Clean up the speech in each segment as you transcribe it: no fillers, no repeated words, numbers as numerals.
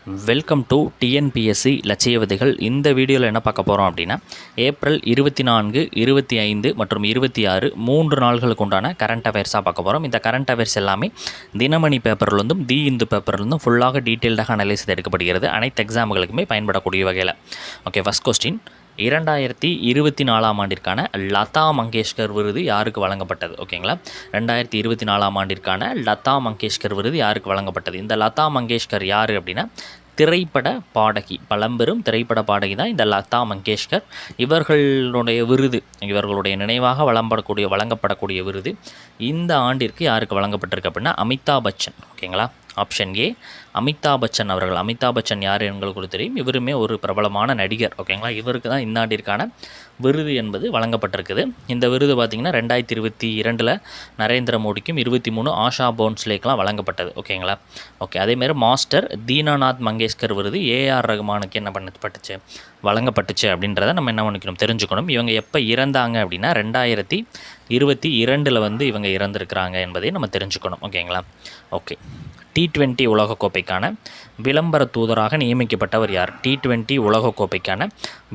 Welcome to TNPSC லட்சிய விதைகள். இந்த வீடியோவில் என்ன பார்க்க போகிறோம் அப்படின்னா, ஏப்ரல் 24, 25 மற்றும் 26 3 நாள்களுக்கு உண்டான கரண்ட் அஃபேர்ஸாக பார்க்க போகிறோம். இந்த கரண்ட் அஃபேர்ஸ் எல்லாமே தினமணி பேப்பர்லேருந்தும் தி இந்து பேப்பர்லேருந்தும் ஃபுல்லாக டீட்டெயில்டாக அனலைஸ் எடுக்கப்படுகிறது. அனைத்து எக்ஸாம்களுக்குமே பயன்படக்கூடிய வகையில். ஓகே, ஃபஸ்ட் கொஸ்டின், 2024ஆம் ஆண்டிற்கான லதா மங்கேஷ்கர் விருது யாருக்கு வழங்கப்பட்டது? ஓகேங்களா, 2024ஆம் ஆண்டிற்கான லதா மங்கேஷ்கர் விருது யாருக்கு வழங்கப்பட்டது? இந்த லதா மங்கேஷ்கர் யார் அப்படின்னா, திரைப்பட பாடகி, பழம்பெரும் திரைப்பட பாடகி தான் இந்த லதா மங்கேஷ்கர். இவர்களுடைய விருது, இவர்களுடைய நினைவாக வழங்கப்படக்கூடிய விருது இந்த ஆண்டிற்கு யாருக்கு வழங்கப்பட்டிருக்கு அப்படின்னா, அமிதாப் பச்சன். ஓகேங்களா, ஆப்ஷன் ஏ அமிதாப் பச்சன் அவர்கள். அமிதாப் பச்சன் யார் எங்களுக்கு தெரியும், இவருமே ஒரு பிரபலமான நடிகர். ஓகேங்களா, இவருக்கு தான் இந்த ஆண்டிற்கான விருது என்பது வழங்கப்பட்டிருக்குது. இந்த விருது பார்த்திங்கன்னா 2022 நரேந்திர மோடிக்கும் 23 ஆஷா போன்ஸ்லேக்கெலாம் வழங்கப்பட்டது. ஓகேங்களா, ஓகே. அதேமாதிரி மாஸ்டர் தீனாநாத் மங்கேஷ்கர் விருது ஏஆர் ரகுமானுக்கு என்ன வழங்கப்பட்டுச்சு அப்படின்றத நம்ம என்ன பண்ணிக்கணும், தெரிஞ்சுக்கணும். இவங்க எப்போ இறந்தாங்க அப்படின்னா 2022 இவங்க இறந்துருக்கிறாங்க என்பதை நம்ம தெரிஞ்சுக்கணும். ஓகேங்களா, ஓகே. T20 உலகக்கோப்பைக்கான விளம்பர தூதராக நியமிக்கப்பட்டவர் யார்? T20 உலகக்கோப்பைக்கான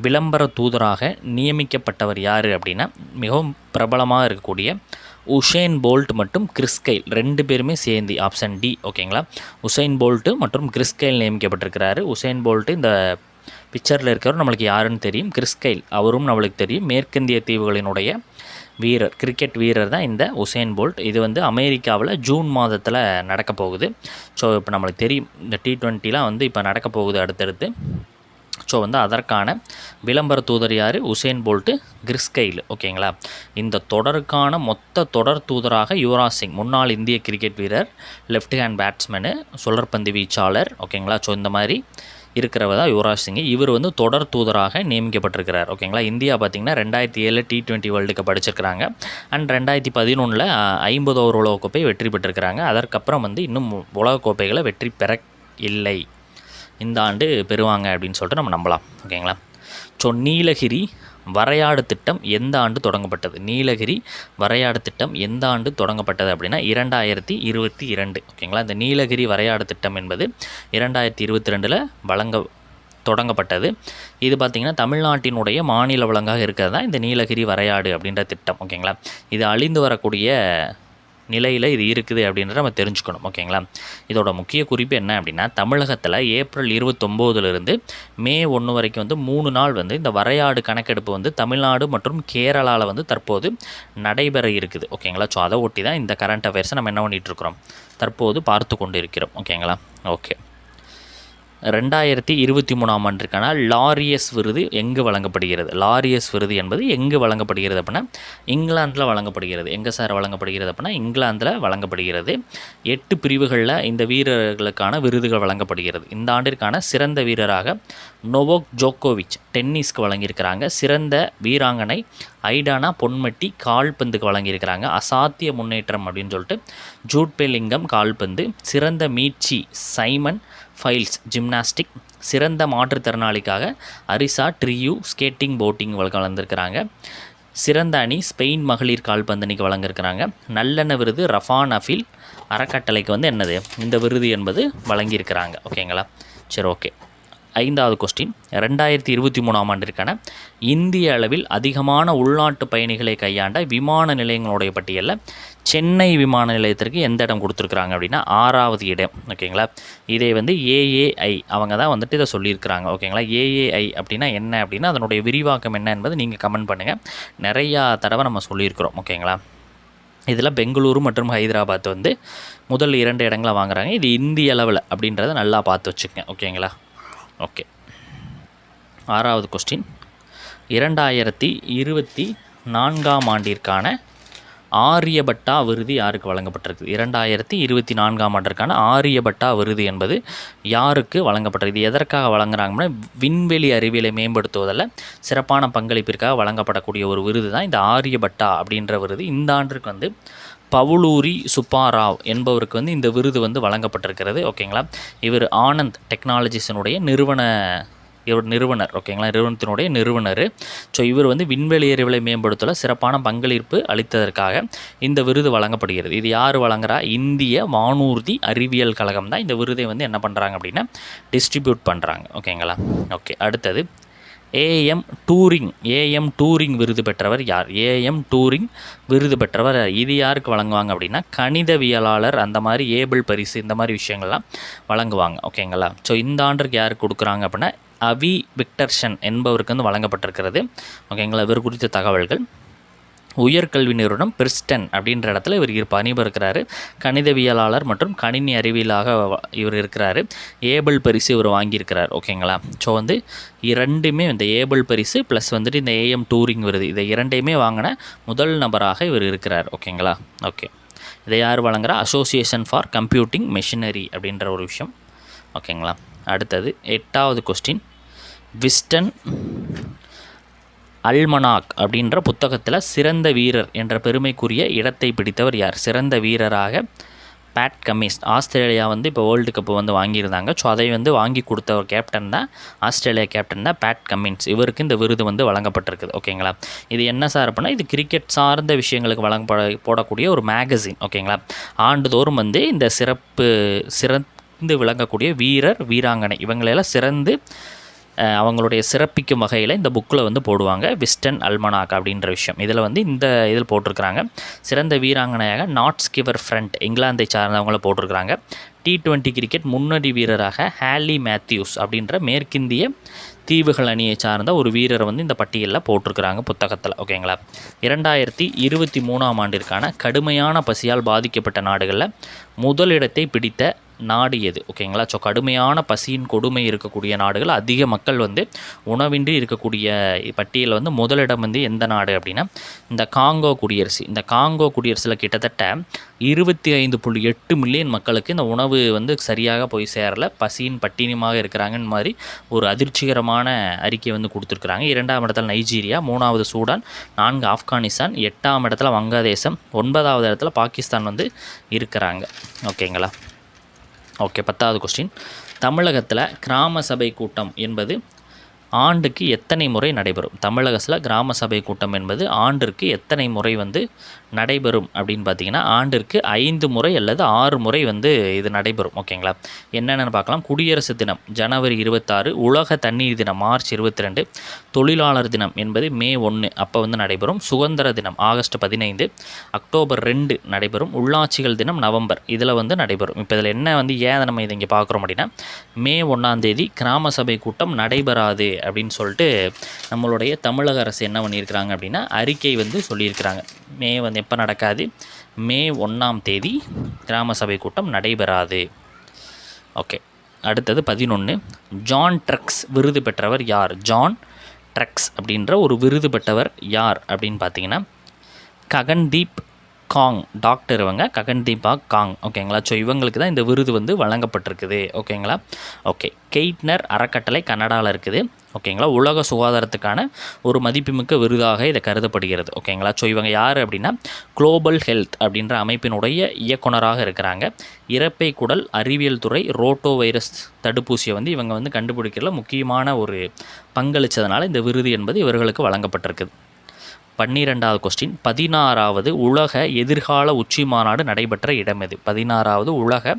விளம்பர தூதராக நியமிக்கப்பட்டவர் யார் அப்படின்னா, மிகவும் பிரபலமாக இருக்கக்கூடிய உசேன் போல்ட் மற்றும் கிறிஸ் கெயில் 2 பேருமே சேர்ந்து, ஆப்ஷன் டி. ஓகேங்களா, உசேன் போல்ட்டு மற்றும் கிறிஸ் கெயில் நியமிக்கப்பட்டிருக்கிறாரு. உசேன் போல்ட்டு இந்த பிக்சரில் இருக்கிறவர் நம்மளுக்கு யாருன்னு தெரியும். கிறிஸ் கெயில் அவரும் நம்மளுக்கு தெரியும். மேற்கிந்திய தீவுகளினுடைய வீரர், கிரிக்கெட் வீரர் தான் இந்த உசேன் போல்ட். இது அமெரிக்காவில் ஜூன் மாதத்தில் நடக்க போகுது. ஸோ இப்போ நம்மளுக்கு தெரியும் இந்த T20லாம் இப்போ நடக்க போகுது அடுத்தடுத்து. ஸோ அதற்கான விளம்பர தூதர் யார்? Usain Bolt, Chris Gayle. ஓகேங்களா, இந்த தொடருக்கான மொத்த தொடர் தூதராக யுவராஜ் சிங், முன்னாள் இந்திய கிரிக்கெட் வீரர், லெஃப்ட் ஹேண்ட் பேட்ஸ்மேனு, சுழற்பந்து வீச்சாளர். ஓகேங்களா, ஸோ இந்த மாதிரி இருக்கிறவர் தான் யுவராஜ் சிங். இவர் தொடர் தூதராக நியமிக்கப்பட்டிருக்கிறார். ஓகேங்களா, இந்தியா பார்த்திங்கன்னா 2007 T20 வேர்ல்டு கப் அடிச்சிருக்கிறாங்க. அண்ட் 2011 50 ஓவர் உலகக்கோப்பை வெற்றி பெற்றிருக்கிறாங்க. அதற்கப்புறம் இன்னும் உலகக்கோப்பைகளை வெற்றி பெற இல்லை. இந்த ஆண்டு பெறுவாங்க அப்படின்னு சொல்லிட்டு நம்ம நம்பலாம். ஓகேங்களா, ஸோ நீலகிரி வரையாடு திட்டம் எந்த ஆண்டு தொடங்கப்பட்டது? நீலகிரி வரையாடு திட்டம் எந்த ஆண்டு தொடங்கப்பட்டது அப்படின்னா 2022. ஓகேங்களா, இந்த நீலகிரி வரையாடு திட்டம் என்பது 2022 தொடங்கப்பட்டது. இது பார்த்திங்கன்னா தமிழ்நாட்டினுடைய மாநில விலங்காக இருக்கிறது தான் இந்த நீலகிரி வரையாடு அப்படின்ற திட்டம். ஓகேங்களா, இது அழிந்து வரக்கூடிய நிலையில் இது இருக்குது அப்படின்றத நம்ம தெரிஞ்சுக்கணும். ஓகேங்களா, இதோட முக்கிய குறிப்பு என்ன அப்படின்னா, தமிழகத்தில் ஏப்ரல் 29 மே 1 வரைக்கும் 3 நாள் இந்த வரையாடு கணக்கெடுப்பு தமிழ்நாடு மற்றும் கேரளாவில் தற்போது நடைபெற இருக்குது. ஓகேங்களா, ஸோ அதை ஒட்டி தான் இந்த கரண்ட் அஃபேர்ஸை நம்ம என்ன பண்ணிகிட்ருக்கிறோம், தற்போது பார்த்து கொண்டு இருக்கிறோம். ஓகேங்களா, ஓகே. 2023ஆம் ஆண்டிற்கான லாரியஸ் விருது எங்கு வழங்கப்படுகிறது? லாரியஸ் விருது என்பது எங்கு வழங்கப்படுகிறது அப்படின்னா, இங்கிலாந்தில் வழங்கப்படுகிறது. எங்கே சார் வழங்கப்படுகிறது அப்படின்னா, இங்கிலாந்தில் வழங்கப்படுகிறது. 8 பிரிவுகளில் இந்த வீரர்களுக்கான விருதுகள் வழங்கப்படுகிறது. இந்த ஆண்டிற்கான சிறந்த வீரராக நோவோக் ஜோக்கோவிச் டென்னிஸ்க்கு வழங்கியிருக்கிறாங்க. சிறந்த வீராங்கனை ஐடானா பொன்மட்டி கால்பந்துக்கு வழங்கியிருக்கிறாங்க. அசாத்திய முன்னேற்றம் அப்படின்னு சொல்லிட்டு ஜூட் பெல்லிங்கம் கால்பந்து. சிறந்த மீட்சி சைமன் ஃபைல்ஸ் ஜிம்னாஸ்டிக். சிறந்த மாற்றுத்திறனாளிக்காக அரிசா ட்ரியூ ஸ்கேட்டிங் போட்டிங் கலந்துருக்கிறாங்க. சிறந்த அணி ஸ்பெயின் மகளிர் கால்பந்து அணிக்கு வழங்கியிருக்கிறாங்க. நல்லெண்ண விருது ரஃபான் அஃபில் அறக்கட்டளைக்கு என்னது இந்த விருது என்பது வழங்கியிருக்கிறாங்க. ஓகேங்களா, சரி, ஓகே. 5வது கொஸ்டின், 2023ஆம் ஆண்டிற்கான இந்திய அளவில் அதிகமான உள்நாட்டு பயணிகளை கையாண்ட விமான நிலையங்களுடைய பட்டியலில் சென்னை விமான நிலையத்திற்கு எந்த இடம் கொடுத்துருக்குறாங்க அப்படின்னா 6வது இடம். ஓகேங்களா, இதை ஏஏஐ அவங்க தான் இதை சொல்லியிருக்கிறாங்க. ஓகேங்களா, ஏஏஐ அப்படின்னா என்ன அப்படின்னா அதனுடைய விரிவாக்கம் என்ன என்பது நீங்கள் கமெண்ட் பண்ணுங்கள். நிறையா தடவை நம்ம சொல்லியிருக்கிறோம். ஓகேங்களா, இதில் பெங்களூரு மற்றும் ஹைதராபாத் முதல் 2 இடங்களை வாங்குகிறாங்க. இது இந்திய அளவில் அப்படின்றத நல்லா பார்த்து வச்சுக்கங்க. ஓகேங்களா, ஓகே. 6வது கொஸ்டின், 2024ஆம் ஆண்டிற்கான ஆரியபட்டா விருது யாருக்கு வழங்கப்பட்டிருக்கு? 2024ஆம் ஆண்டிற்கான ஆரியபட்டா விருது என்பது யாருக்கு வழங்கப்பட்டிருக்கு? இது எதற்காக வழங்குறாங்கன்னா, விண்வெளி அறிவியலை மேம்படுத்துவதில் சிறப்பான பங்களிப்பிற்காக வழங்கப்படக்கூடிய ஒரு விருது தான் இந்த ஆரியபட்டா அப்படின்ற விருது. இந்த ஆண்டிற்கு பவுலூரி சுப்பாராவ் என்பவருக்கு இந்த விருது வழங்கப்பட்டிருக்கிறது. ஓகேங்களா, இவர் ஆனந்த் டெக்னாலஜிஸினுடைய நிறுவன இவர் நிறுவனர், ஓகேங்களா, நிறுவனத்தினுடைய நிறுவனர். ஸோ இவர் வந்து விண்வெளி எரிவலை மேம்படுத்தல சிறப்பான பங்களிப்பு அளித்ததற்காக இந்த விருது வழங்கப்படுகிறது. இது யார் வழங்குறா? இந்திய வானூர்தி அறிவியல் கழகம் தான் இந்த விருதை வந்து என்ன பண்ணுறாங்க அப்படின்னா டிஸ்ட்ரிபியூட் பண்ணுறாங்க, ஓகேங்களா. ஓகே, அடுத்தது ஏஎம் டூரிங் விருது பெற்றவர் யார்? ஏஎம் டூரிங் விருது பெற்றவர் இது யாருக்கு வழங்குவாங்க அப்படின்னா கணிதவியலாளர், அந்த மாதிரி ஏபிள் பரிசு இந்த மாதிரி விஷயங்கள்லாம் வழங்குவாங்க, ஓகேங்களா. ஸோ இந்த ஆண்டுக்கு யாருக்கு கொடுக்குறாங்க அப்படின்னா அவி விக்டர்சன் என்பவருக்கு வந்து வழங்கப்பட்டிருக்கிறது, ஓகேங்களா. இவர் குறித்த தகவல்கள். உயர்கல்வி நிறுவனம் பிரிஸ்டன் அப்படின்ற இடத்துல இவர் பணிபுரிக்கிறாரு. கணிதவியலாளர் மற்றும் கணினி அறிவியலாக இவர் இருக்கிறாரு. ஏபிள் பரிசு இவர் வாங்கியிருக்கிறார், ஓகேங்களா. ஸோ வந்து இரண்டுமே இந்த ஏபிள் பரிசு ப்ளஸ் வந்துட்டு இந்த ஏஎம் டூரிங் விருது இதை இரண்டையுமே வாங்கின முதல் நபராக இவர் இருக்கிறார், ஓகேங்களா. ஓகே, இதை யார் வழங்குறா? அசோசியேஷன் ஃபார் கம்ப்யூட்டிங் மெஷினரி அப்படின்ற ஒரு விஷயம், ஓகேங்களா. அடுத்தது 8வது கொஸ்டின். விஸ்டன் அல்மனாக் அப்படின்ற புத்தகத்தில் சிறந்த வீரர் என்ற பெருமைக்குரிய இடத்தை பிடித்தவர் யார்? சிறந்த வீரராக பேட் கமின்ஸ், ஆஸ்திரேலியா வந்து இப்போ வேர்ல்டு கப்பு வந்து வாங்கியிருந்தாங்க. ஸோ அதை வந்து வாங்கி கொடுத்த ஒரு கேப்டன் தான் ஆஸ்திரேலியா கேப்டன் தான் பேட் கமின்ஸ். இவருக்கு இந்த விருது வந்து வழங்கப்பட்டிருக்குது, ஓகேங்களா. இது என்ன சார் அப்படின்னா இது கிரிக்கெட் சார்ந்த விஷயங்களுக்கு போடக்கூடிய ஒரு மேகசின், ஓகேங்களா. ஆண்டுதோறும் வந்து இந்த சிறந்து விளங்கக்கூடிய வீரர் வீராங்கனை இவங்களெல்லாம் சிறந்து அவங்களுடைய சிறப்பிக்கும் வகையில் இந்த புக்கில் வந்து போடுவாங்க, விஸ்டன் அல்மனாக் அப்படின்ற விஷயம். இதில் வந்து இதில் போட்டிருக்கிறாங்க சிறந்த வீராங்கனையாக நாட் ஸ்கிவர் ஃப்ரண்ட் இங்கிலாந்தை சார்ந்தவங்கள போட்டிருக்கிறாங்க. T20 கிரிக்கெட் முன்னணி வீரராக ஹேலி மேத்யூஸ் அப்படின்ற மேற்கிந்திய தீவுகள் அணியை சார்ந்த ஒரு வீரரை வந்து இந்த பட்டியலில் போட்டிருக்கிறாங்க புத்தகத்தில், ஓகேங்களா. 2023ஆம் ஆண்டிற்கான கடுமையான பசியால் பாதிக்கப்பட்ட நாடுகளில் முதலிடத்தை பிடித்த நாடு எது? ஓகேங்களா. ஸோ கடுமையான பசியின் கொடுமை இருக்கக்கூடிய நாடுகள், அதிக மக்கள் வந்து உணவின்றி இருக்கக்கூடிய பட்டியலில் வந்து முதலிடம் வந்து எந்த நாடு அப்படின்னா இந்த காங்கோ குடியரசு. இந்த காங்கோ குடியரசில் கிட்டத்தட்ட 25.8 மில்லியன் மக்களுக்கு இந்த உணவு வந்து சரியாக போய் சேரல, பசியின் பட்டினியமாக இருக்கிறாங்கன்னு மாதிரி ஒரு அதிர்ச்சிகரமான அறிக்கை வந்து கொடுத்துருக்குறாங்க. 2ஆம் இடத்துல நைஜீரியா, 3வது சூடான், 4 ஆப்கானிஸ்தான், 8ஆம் இடத்துல வங்காதேசம், 9வது இடத்துல பாகிஸ்தான் வந்து இருக்கிறாங்க, ஓகேங்களா. ஓகே, 10வது கொஸ்டின். தமிழகத்தில் கிராம சபை கூட்டம் என்பது ஆண்டுக்கு எத்தனை முறை நடைபெறும்? தமிழகத்தில் கிராம சபை கூட்டம் என்பது ஆண்டிற்கு எத்தனை முறை வந்து நடைபெறும் அப்படின்னு பார்த்தீங்கன்னா ஆண்டிற்கு 5 முறை அல்லது 6 முறை வந்து இது நடைபெறும், ஓகேங்களா. என்னென்னு பார்க்கலாம். குடியரசு தினம் ஜனவரி 26, உலக தண்ணீர் தினம் மார்ச் 22, தொழிலாளர் தினம் என்பது மே 1 அப்போ வந்து நடைபெறும், சுதந்திர தினம் ஆகஸ்ட் 15, அக்டோபர் 2 நடைபெறும், உள்ளாட்சிகள் தினம் நவம்பர் இதில் வந்து நடைபெறும். இப்போ இதில் என்ன வந்து ஏன் நம்ம இதை இங்கே பார்க்குறோம் அப்படின்னா மே 1ஆம் தேதி கிராம சபை கூட்டம் நடைபெறாது அப்படின்னு சொல்லிட்டு நம்மளுடைய தமிழக அரசு என்ன பண்ணியிருக்கிறாங்க அப்படின்னா அறிக்கை வந்து சொல்லியிருக்கிறாங்க. மே வந்து எப்போ நடக்காது? மே 1ஆம் தேதி கிராம சபை கூட்டம் நடைபெறாது. ஓகே, அடுத்தது 11. ஜான் ட்ரக்ஸ் விருது பெற்றவர் யார்? ஜான் ட்ரக்ஸ் அப்படின்ற ஒரு விருது பெற்றவர் யார் அப்படின்னு பார்த்தீங்கன்னா ககன்தீப் காங், டாக்டர் இவங்க ககன்தீபா காங், ஓகேங்களா. ஸோ இவங்களுக்கு தான் இந்த விருது வந்து வழங்கப்பட்டிருக்குது, ஓகேங்களா. ஓகே, கெய்ட்னர் அறக்கட்டளை கனடாவில் இருக்குது, ஓகேங்களா. உலக சுகாதாரத்துக்கான ஒரு மதிப்புமிக்க விருதாக இதை கருதப்படுகிறது, ஓகேங்களா. ஸோ இவங்க யார் அப்படின்னா குளோபல் ஹெல்த் அப்படின்ற அமைப்பினுடைய இயக்குனராக இருக்கிறாங்க. இறப்பை குடல் அறிவியல் துறை ரோட்டோ வைரஸ் தடுப்பூசியை வந்து இவங்க வந்து கண்டுபிடிக்கிறதுல முக்கியமான ஒரு பங்களித்ததுனால இந்த விருது என்பது இவர்களுக்கு வழங்கப்பட்டிருக்குது. 12வது கொஸ்டின். 16வது உலக எதிர்கால உச்சி மாநாடு நடைபெற்ற இடம் எது? 16வது உலக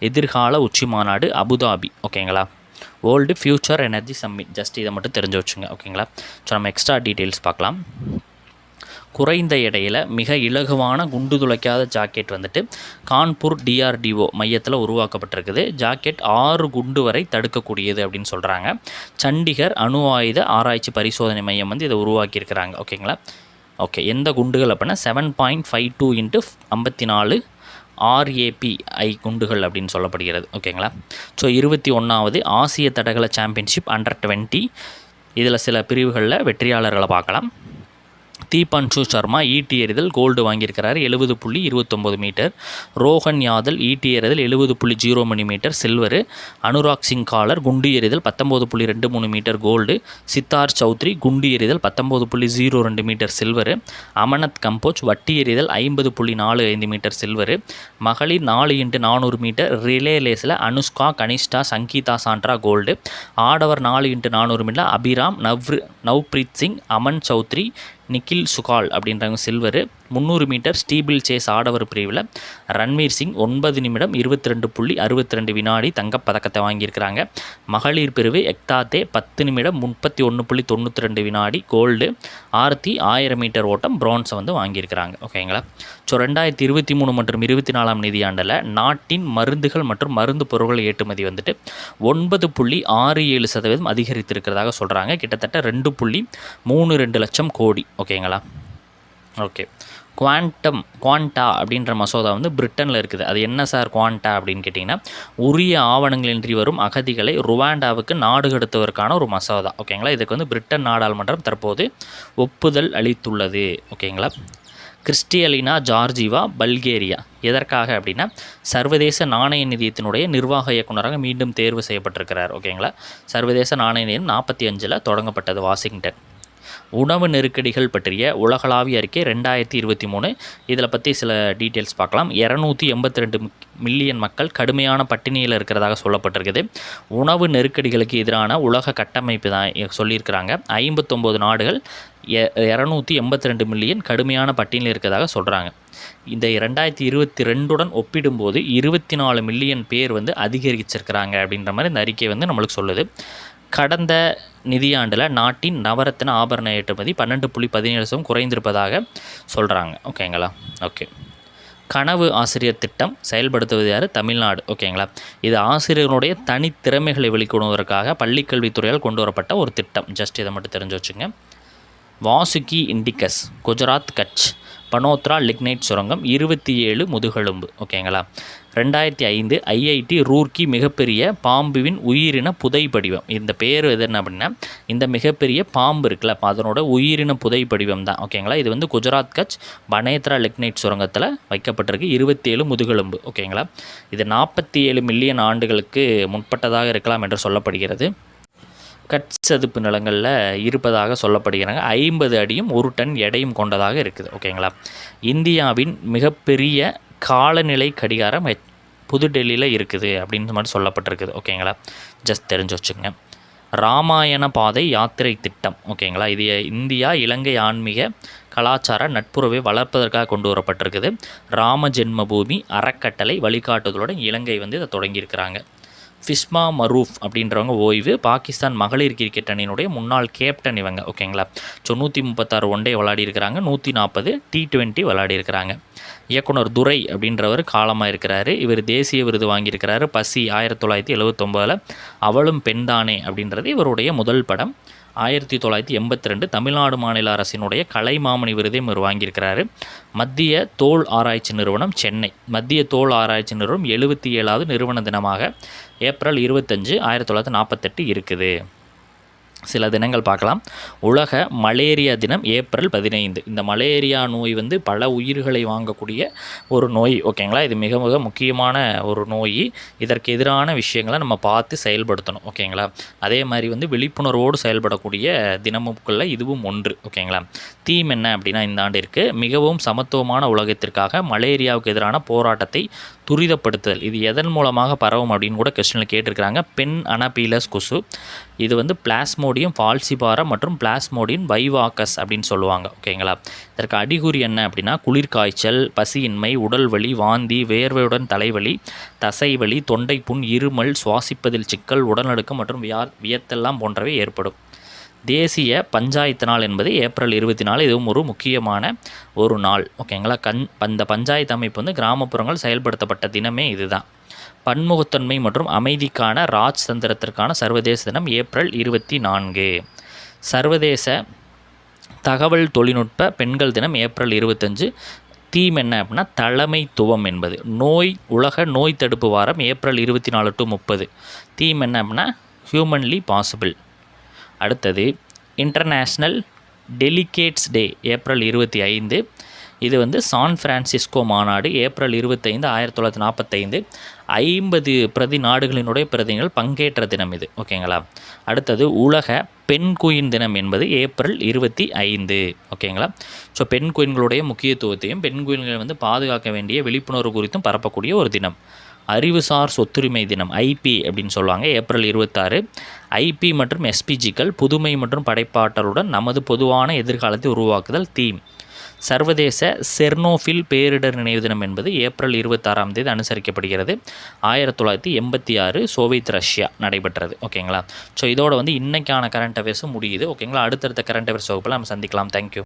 எதிர்கால உச்சி மாநாடு அபுதாபி, ஓகேங்களா. World future energy summit, just இதை மட்டும் தெரிஞ்சு வச்சுங்க, ஓகேங்களா. ஸோ நம்ம எக்ஸ்ட்ரா டீட்டெயில்ஸ் பார்க்கலாம். குறைந்த எடையில் மிக இலகுவான குண்டு துளைக்காத ஜாக்கெட் வந்துட்டு கான்பூர் DRDO மையத்தில் உருவாக்கப்பட்டிருக்குது. ஜாக்கெட் 6 குண்டு வரை தடுக்கக்கூடியது அப்படின்னு சொல்கிறாங்க. சண்டிகர் அணு ஆயுத ஆராய்ச்சி பரிசோதனை மையம் வந்து இதை உருவாக்கியிருக்கிறாங்க, ஓகேங்களா. ஓகே, எந்த குண்டுகள் அப்படின்னா 7.52 × 54 RAPI குண்டுகள் அப்படின்னு சொல்லப்படுகிறது, ஓகேங்களா. ஸோ 21வது ஆசிய தடகள சாம்பியன்ஷிப் அண்டர் 20 இதில் சில பிரிவுகளில் வெற்றியாளர்களை பார்க்கலாம். தீபான்சு சர்மா ஈட்டி எறிதல் கோல்டு வாங்கியிருக்கிறார் 70.29 மீட்டர். ரோஹன் யாதல் ஈட்டி எறிதல் 70.03 மீட்டர் சில்வரு. அனுராக் சிங் காலர் குண்டு எறிதல் 19.23 மீட்டர் கோல்டு. சித்தார்த் சௌத்ரி குண்டு எறிதல் 19.02 மீட்டர் சில்வரு. அமனத் கம்போஜ் வட்டி எறிதல் 50.45 மீட்டர் சில்வரு. மகளிர் 4x400 மீட்டர் ரிலே ரேஸில் அனுஷ்கா கனிஷ்டா சங்கீதா சாண்ட்ரா கோல்டு. ஆடவர் 4x400 மீட்டர் அபிராம் நவ்ப்ரீத் சிங் அமன் சௌத்ரி நிக்கில் சுகால் அப்படின்றவங்க சில்வரு. 300 மீட்டர் ஸ்டீபிள் சேஸ் ஆடவர் பிரிவில் ரன்வீர் சிங் 9 நிமிடம் 22.62 வினாடி தங்கப்பதக்கத்தை வாங்கியிருக்கிறாங்க. மகளிர் பிரிவு எக்தாத்தே 10 நிமிடம் 31.92 வினாடி கோல்டு. ஆர்த்தி 1000 மீட்டர் ஓட்டம் பிரான்ஸை வந்து வாங்கியிருக்கிறாங்க. ஓகேங்களா. ஸோ 2023 மற்றும் 24ஆம் நிதியாண்டில் நாட்டின் மருந்துகள் மற்றும் மருந்து பொருட்கள் ஏற்றுமதி வந்துட்டு 9.67% அதிகரித்திருக்கிறதாக சொல்கிறாங்க. கிட்டத்தட்ட 2.32 லட்சம் கோடி. ஓகேங்களா. ஓகே. குவாண்டா அப்படின்ற மசோதா வந்து பிரிட்டனில் இருக்குது. அது என்ன சார் குவாண்டா அப்படின்னு கேட்டிங்கன்னா, உரிய ஆவணங்களின்றி வரும் அகதிகளை ருவாண்டாவுக்கு நாடு கடத்துவதற்கான ஒரு மசோதா. ஓகேங்களா. இதுக்கு வந்து பிரிட்டன் நாடாளுமன்றம் தற்போது ஒப்புதல் அளித்துள்ளது. ஓகேங்களா. கிறிஸ்டியலினா ஜார்ஜிவா பல்கேரியா எதற்காக அப்படின்னா சர்வதேச நாணய நிதியத்தினுடைய நிர்வாக இயக்குநராக மீண்டும் தேர்வு செய்யப்பட்டிருக்கிறார். ஓகேங்களா. சர்வதேச நாணய நிதியம் 45 தொடங்கப்பட்டது வாஷிங்டன். உணவு நெருக்கடிகள் பற்றிய உலகளாவிய அறிக்கை 2023. இதில் பற்றி சில டீட்டெயில்ஸ் பார்க்கலாம். 282 மில்லியன் மக்கள் கடுமையான பட்டினியில் இருக்கிறதாக சொல்லப்பட்டிருக்குது. உணவு நெருக்கடிகளுக்கு எதிரான உலக கட்டமைப்பு தான் சொல்லியிருக்கிறாங்க. 59 நாடுகள் 282 மில்லியன் கடுமையான பட்டினியில் இருக்கிறதாக சொல்கிறாங்க. இந்த 2022 ஒப்பிடும்போது 24 மில்லியன் பேர் வந்து அதிகரிச்சிருக்கிறாங்க அப்படின்ற மாதிரி இந்த அறிக்கை வந்து நம்மளுக்கு சொல்லுது. கடந்த நிதியாண்டில் நாட்டின் நவரத்தின ஆபரண ஏற்றுமதி 12.17% குறைந்திருப்பதாக சொல்கிறாங்க. ஓகேங்களா. ஓகே. கனவு ஆசிரியர் திட்டம் செயல்படுத்துவது யார்? தமிழ்நாடு. ஓகேங்களா. இது ஆசிரியர்களுடைய தனித்திறமைகளை வெளிக்கொடுவதற்காக பள்ளிக்கல்வித்துறையால் கொண்டு வரப்பட்ட ஒரு திட்டம். ஜஸ்ட் இதை மட்டும் தெரிஞ்சு வச்சுங்க. வாசுகி இண்டிகஸ் குஜராத் கட்ச் பனோத்ரா லிக்னைட் சுரங்கம் 27 முதுகெலும்பு. ஓகேங்களா. 2005 ஐஐடி ரூர்க்கி மிகப்பெரிய பாம்புவின் உயிரின புதைப்படிவம். இந்த பேர் எது என்ன அப்படின்னா இந்த மிகப்பெரிய பாம்பு இருக்குல்ல அதனோட உயிரின புதைப்படிவம் தான். ஓகேங்களா. இது வந்து குஜராத் கட்ச் பனேத்ரா லிக்னைட் சுரங்கத்தில் வைக்கப்பட்டிருக்கு. 27 முதுகெலும்பு. ஓகேங்களா. இது 47 மில்லியன் ஆண்டுகளுக்கு முற்பட்டதாக இருக்கலாம் என்று சொல்லப்படுகிறது. கட்ச் சதுப்பு நிலங்களில் இருப்பதாக சொல்லப்படுகிறாங்க. 50 அடியும் 1 டன் எடையும் கொண்டதாக இருக்குது. ஓகேங்களா. இந்தியாவின் மிகப்பெரிய காலநிலை கடிகாரம் புதுடெல்லியில் இருக்குது அப்படின்னு மாதிரி சொல்லப்பட்டிருக்குது. ஓகேங்களா. ஜஸ்ட் தெரிஞ்சு வச்சுங்க. ராமாயண பாதை யாத்திரை திட்டம். ஓகேங்களா. இது இந்தியா இலங்கை ஆன்மீக கலாச்சார நட்புறவை வளர்ப்பதற்காக கொண்டு வரப்பட்டிருக்குது. ராம ஜென்மபூமி அறக்கட்டளை வழிகாட்டுதலுடன் இலங்கை வந்து இதை தொடங்கியிருக்கிறாங்க. ஃபிஸ்மா மரூஃப் அப்படின்றவங்க ஓய்வு. பாகிஸ்தான் மகளிர் கிரிக்கெட் அணியினுடைய முன்னாள் கேப்டன் இவங்க. ஓகேங்களா. ஸோ 136 ஒன்டே விளையாடி இருக்கிறாங்க. 140 T20 விளையாடி இருக்கிறாங்க. இயக்குனர் துரை அப்படின்றவர் காலமாக இருக்கிறாரு. இவர் தேசிய விருது வாங்கியிருக்கிறாரு. பசி 1979. அவளும் பெண்தானே அப்படின்றது இவருடைய முதல் படம். 1982 தமிழ்நாடு மாநில அரசினுடைய கலைமாமணி விருதை இவர் வாங்கியிருக்கிறாரு. மத்திய தோல் ஆராய்ச்சி நிறுவனம் சென்னை. மத்திய தோல் ஆராய்ச்சி நிறுவனம் 77வது நிறுவன தினமாக ஏப்ரல் 25, 1948 இருக்குது. சில தினங்கள் பார்க்கலாம். உலக மலேரியா தினம் ஏப்ரல் 15. இந்த மலேரியா நோய் வந்து பல உயிர்களை வாங்கக்கூடிய ஒரு நோய். ஓகேங்களா. இது மிக மிக முக்கியமான ஒரு நோய். இதற்கு எதிரான விஷயங்களை நம்ம பார்த்து செயல்படுத்தணும். ஓகேங்களா. அதே மாதிரி வந்து விழிப்புணர்வோடு செயல்படக்கூடிய தினமுக்குள்ள இதுவும் ஒன்று. ஓகேங்களா. தீம் என்ன அப்படின்னா இந்த ஆண்டிற்கு மிகவும் சமத்துவமான உலகத்திற்காக மலேரியாவுக்கு எதிரான போராட்டத்தை துரிதப்படுத்துதல். இது எதன் மூலமாக பரவும் அப்படின்னு கூட கொஸ்டினில் கேட்டிருக்கிறாங்க. பென் அனபீலஸ் கொசு. இது வந்து பிளாஸ்மோடியம் ஃபால்சிபாரம் மற்றும் பிளாஸ்மோடியம் வைவாக்கஸ் அப்படின்னு சொல்லுவாங்க. ஓகேங்களா. இதற்கு அறிகுறி என்ன அப்படின்னா குளிர்காய்ச்சல், பசியின்மை, உடல் வலி, வாந்தி, வேர்வையுடன் தலைவலி, தசைவலி, தொண்டைப்புண், இருமல், சுவாசிப்பதில் சிக்கல், உடல்நடுக்கம் மற்றும் வியத்தெல்லாம் போன்றவை ஏற்படும். தேசிய பஞ்சாயத்து நாள் என்பது ஏப்ரல் 24. இதுவும் ஒரு முக்கியமான ஒரு நாள். ஓகேங்களா. அந்த பஞ்சாயத்து அமைப்பு வந்து கிராமப்புறங்கள் செயல்படுத்தப்பட்ட தினமே இதுதான். பன்முகத்தன்மை மற்றும் அமைதிக்கான ராஜ்தந்திரத்திற்கான சர்வதேச தினம் ஏப்ரல் 24. சர்வதேச தகவல் தொழில்நுட்ப பெண்கள் தினம் ஏப்ரல் 25. தீம் என்ன அப்படின்னா தலைமைத்துவம் என்பது. உலக நோய் தடுப்பு வாரம் ஏப்ரல் 24 to 30. தீம் என்ன அப்படின்னா ஹியூமன்லி பாசிபிள். அடுத்தது இன்டர்நேஷ்னல் டெலிகேட்ஸ் டே ஏப்ரல் 25. இது வந்து சான் பிரான்சிஸ்கோ மாநாடு ஏப்ரல் 25, 1945. 50 பிரதி நாடுகளினுடைய பிரதிநிதிகள் பங்கேற்ற தினம் இது. ஓகேங்களா. அடுத்தது உலக பெண் குயின் தினம் என்பது ஏப்ரல் 25. ஓகேங்களா. ஸோ பெண் குயின்களுடைய முக்கியத்துவத்தையும் பெண் குயின்களை வந்து பாதுகாக்க வேண்டிய விழிப்புணர்வு குறித்தும் பரப்பக்கூடிய ஒரு தினம். அறிவுசார் சொத்துரிமை தினம் ஐபி அப்படின்னு சொல்லுவாங்க ஏப்ரல் 26. ஐபி மற்றும் எஸ்பிஜிக்கள் புதுமை மற்றும் படைப்பாற்றலுடன் நமது பொதுவான எதிர்காலத்தை உருவாக்குதல் தீம். சர்வதேச செர்னோஃபில் பேரிடர் நினைவு தினம் என்பது ஏப்ரல் 26ஆம் தேதி அனுசரிக்கப்படுகிறது. 1986 சோவியத் ரஷ்யா நடைபெற்றது. ஓகேங்களா. ஸோ இதோட வந்து இன்றைக்கான கரண்ட் அஃபேர்ஸும் முடியுது. ஓகேங்களா. அடுத்தடுத்த கரண்ட் அஃபேர்ஸ் வகுப்பில் நம்ம சந்திக்கலாம். தேங்க்யூ.